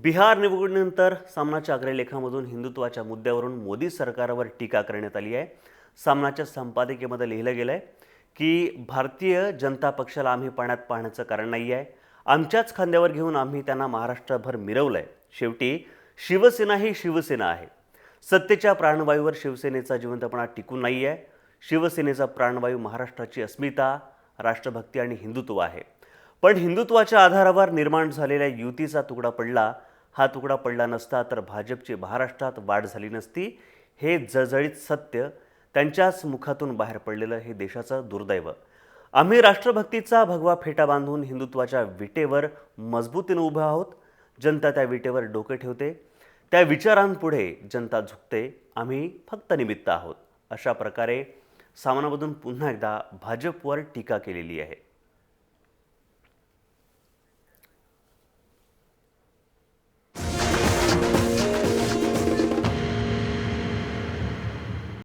बिहार निवडणुकीनंतर सामनाच्या अग्रलेखामधून हिंदुत्वाच्या मुद्द्यावरून मोदी सरकारवर टीका करण्यात आली आहे। सामनाच्या संपादकीयमध्ये लिहिलं गेलं आहे की भारतीय जनता पक्षाला आम्ही पाण्यात पाहण्याचं कारण नाही आहे। आमच्याच खांद्यावर घेऊन आम्ही त्यांना महाराष्ट्रभर मिरवलंय। शेवटी शिवसेना ही शिवसेना आहे। सत्तेच्या प्राणवायूवर शिवसेनेचा जिवंतपणा टिकून नाही आहे। शिवसेनेचा प्राणवायू महाराष्ट्राची अस्मिता, राष्ट्रभक्ती आणि हिंदुत्व आहे। पण हिंदुत्वाच्या आधारावर निर्माण झालेल्या युतीचा तुकडा पडला। हा तुकडा पडला नसता तर भाजपची महाराष्ट्रात वाढ झाली नसती। हे जळजळीत सत्य त्यांच्याच मुखातून बाहेर पडलेलं हे देशाचं दुर्दैव। आम्ही राष्ट्रभक्तीचा भगवा फेटा बांधून हिंदुत्वाच्या विटेवर मजबूतीने उभे आहोत। जनता त्या विटेवर डोके ठेवते, त्या विचारांपुढे जनता झुकते। आम्ही फक्त निमित्त आहोत। अशा प्रकारे सामनामधून पुन्हा एकदा भाजपवर टीका केलेली आहे।